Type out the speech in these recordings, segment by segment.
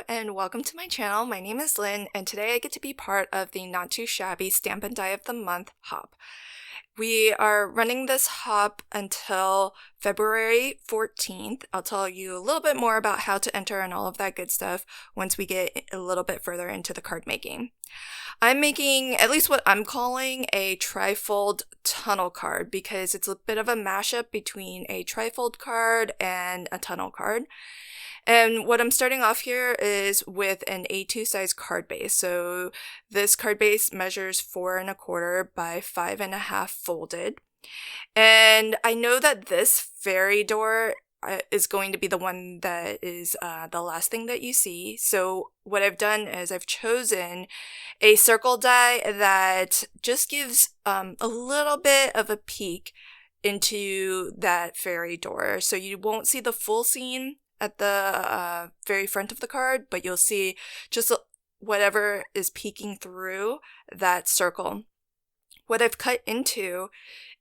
and welcome to my channel. My name is Lynn and today I get to be part of the Not Too Shabby Stamp and Die of the Month hop. We are running this hop until February 14th. I'll tell you a little bit more about how to enter and all of that good stuff once we get a little bit further into the card making. I'm making at least what I'm calling a trifold tunnel card because it's a bit of a mashup between a trifold card and a tunnel card. And what I'm starting off here is with an A2 size card base. So this card base measures 4 1/4 by 5 1/2 folded. And I know that this fairy door is going to be the one that is the last thing that you see. So what I've done is I've chosen a circle die that just gives a little bit of a peek into that fairy door. So you won't see the full scene at the very front of the card, but you'll see just whatever is peeking through that circle. What I've cut into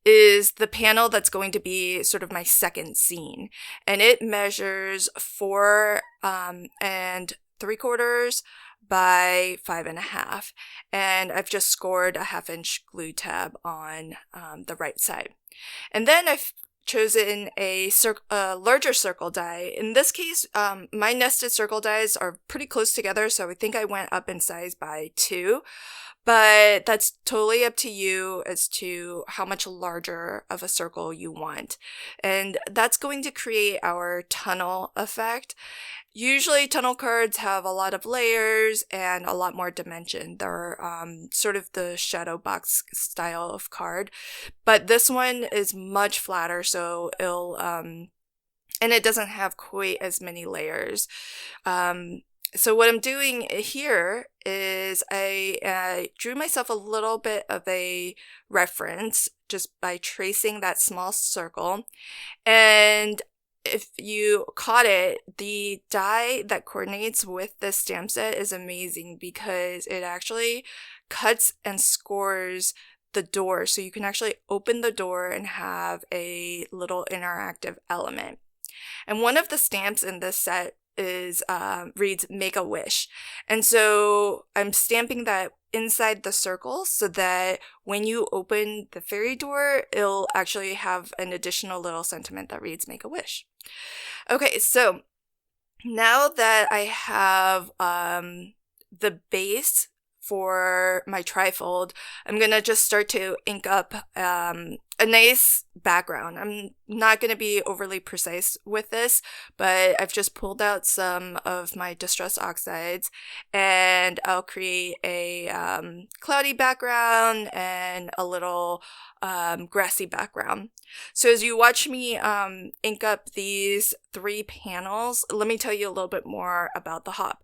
is the panel that's going to be sort of my second scene, and it measures 4 3/4 by 5 1/2, and I've just scored a 1/2 inch glue tab on the right side. And then I've chosen a larger circle die. In this case, my nested circle dies are pretty close together, so I think I went up in size by 2, but that's totally up to you as to how much larger of a circle you want. And that's going to create our tunnel effect. Usually tunnel cards have a lot of layers and a lot more dimension. They're sort of the shadow box style of card, but this one is much flatter, so it'll and it doesn't have quite as many layers. So what I'm doing here is I drew myself a little bit of a reference just by tracing that small circle. And if you caught it, the die that coordinates with this stamp set is amazing because it actually cuts and scores the door. So you can actually open the door and have a little interactive element. And one of the stamps in this set is reads "Make a Wish," and so I'm stamping that inside the circle so that when you open the fairy door, it'll actually have an additional little sentiment that reads "Make a Wish." Okay, so now that I have the base for my trifold, I'm gonna just start to ink up a nice background. I'm not gonna be overly precise with this, but I've just pulled out some of my distress oxides and I'll create a cloudy background and a little grassy background. So as you watch me ink up these 3 panels, let me tell you a little bit more about the hop.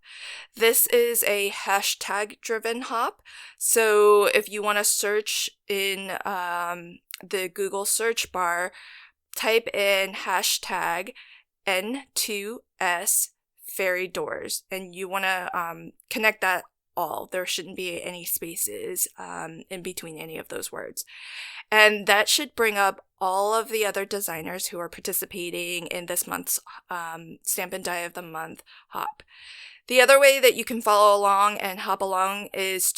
This is a hashtag driven hop. So if you want to search in the Google search bar, type in hashtag N2S fairy doors, and you want to connect that all. There shouldn't be any spaces in between any of those words. And that should bring up all of the other designers who are participating in this month's Stamp and Die of the Month hop. The other way that you can follow along and hop along is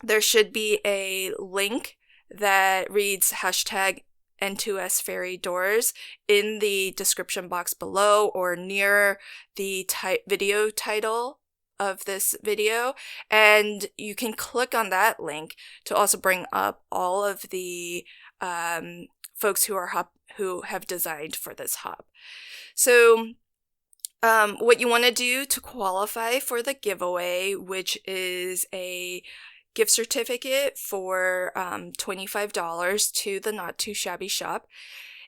there should be a link that reads hashtag N2S fairy doors in the description box below or near the video title of this video, and you can click on that link to also bring up all of the folks who have designed for this hop. So what you want to do to qualify for the giveaway, which is a gift certificate for $25 to the Not Too Shabby Shop,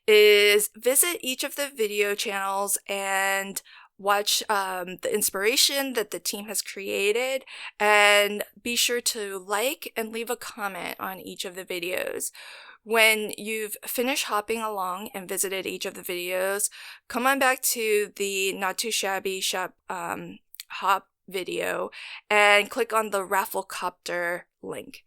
is visit each of the video channels and watch the inspiration that the team has created, and be sure to like and leave a comment on each of the videos. When you've finished hopping along and visited each of the videos, come on back to the Not Too Shabby Shop hop video and click on the Rafflecopter link.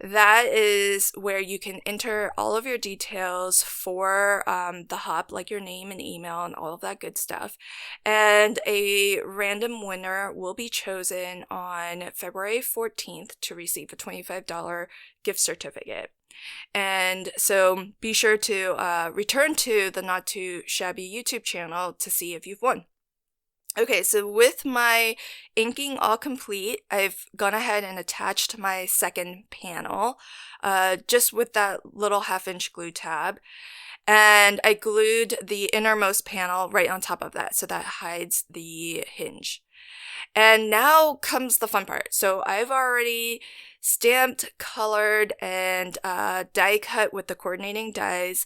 That is where you can enter all of your details for the hop, like your name and email and all of that good stuff. And a random winner will be chosen on February 14th to receive a $25 gift certificate. And so be sure to return to the Not Too Shabby YouTube channel to see if you've won. Okay, so with my inking all complete, I've gone ahead and attached my second panel, just with that little 1/2-inch glue tab. And I glued the innermost panel right on top of that, so that hides the hinge. And now comes the fun part. So I've already stamped, colored, and die cut with the coordinating dies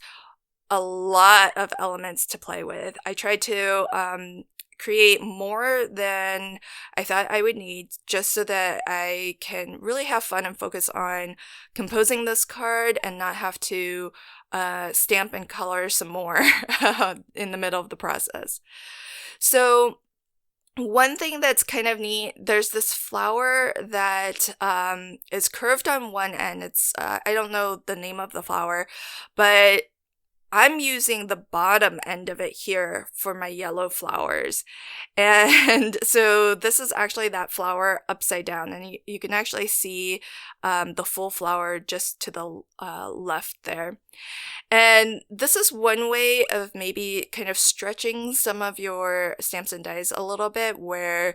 a lot of elements to play with. I tried to create more than I thought I would need, just so that I can really have fun and focus on composing this card and not have to stamp and color some more in the middle of the process. So one thing that's kind of neat, there's this flower that is curved on one end. It's I don't know the name of the flower, but I'm using the bottom end of it here for my yellow flowers. And so this is actually that flower upside down, and you can actually see the full flower just to the left there. And this is one way of maybe kind of stretching some of your stamps and dies a little bit, where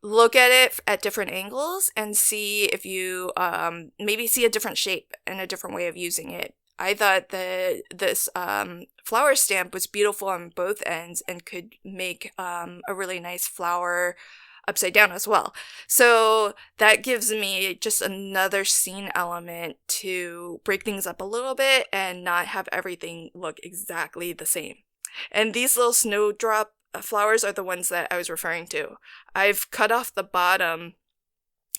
look at it at different angles and see if you maybe see a different shape and a different way of using it. I thought that this flower stamp was beautiful on both ends and could make a really nice flower upside down as well. So that gives me just another scene element to break things up a little bit and not have everything look exactly the same. And these little snowdrop flowers are the ones that I was referring to. I've cut off the bottom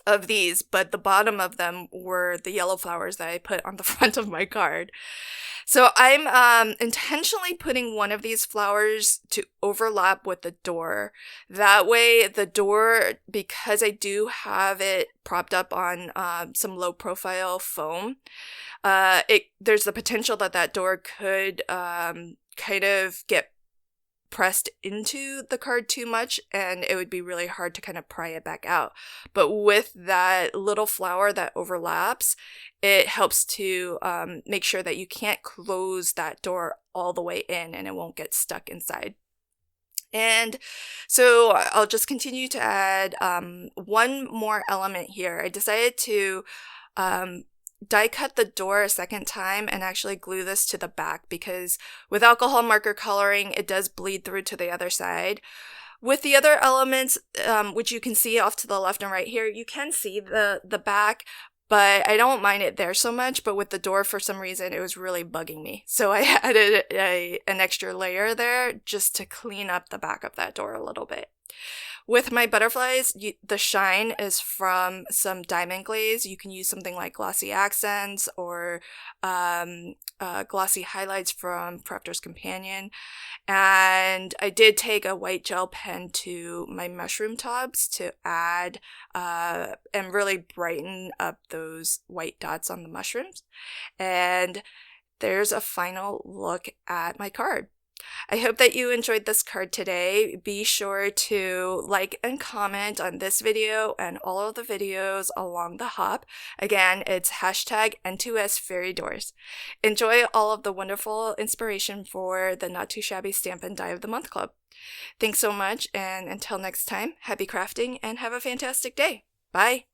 of these, but the bottom of them were the yellow flowers that I put on the front of my card. So I'm intentionally putting one of these flowers to overlap with the door. That way the door, because I do have it propped up on some low profile foam, there's the potential that that door could kind of get pressed into the card too much, and it would be really hard to kind of pry it back out. But with that little flower that overlaps, it helps to make sure that you can't close that door all the way in and it won't get stuck inside. And so I'll just continue to add one more element here. I decided to die cut the door a second time and actually glue this to the back, because with alcohol marker coloring, it does bleed through to the other side. With the other elements, which you can see off to the left and right here, you can see the back, but I don't mind it there so much. But with the door, for some reason, it was really bugging me. So I added an extra layer there just to clean up the back of that door a little bit. With my butterflies, the shine is from some diamond glaze. You can use something like glossy accents or glossy highlights from Crafter's Companion. And I did take a white gel pen to my mushroom tubs to add and really brighten up those white dots on the mushrooms. And there's a final look at my card. I hope that you enjoyed this card today. Be sure to like and comment on this video and all of the videos along the hop. Again, it's hashtag N2S Fairy Doors. Enjoy all of the wonderful inspiration for the Not Too Shabby Stamp and Die of the Month Club. Thanks so much, and until next time, happy crafting and have a fantastic day. Bye!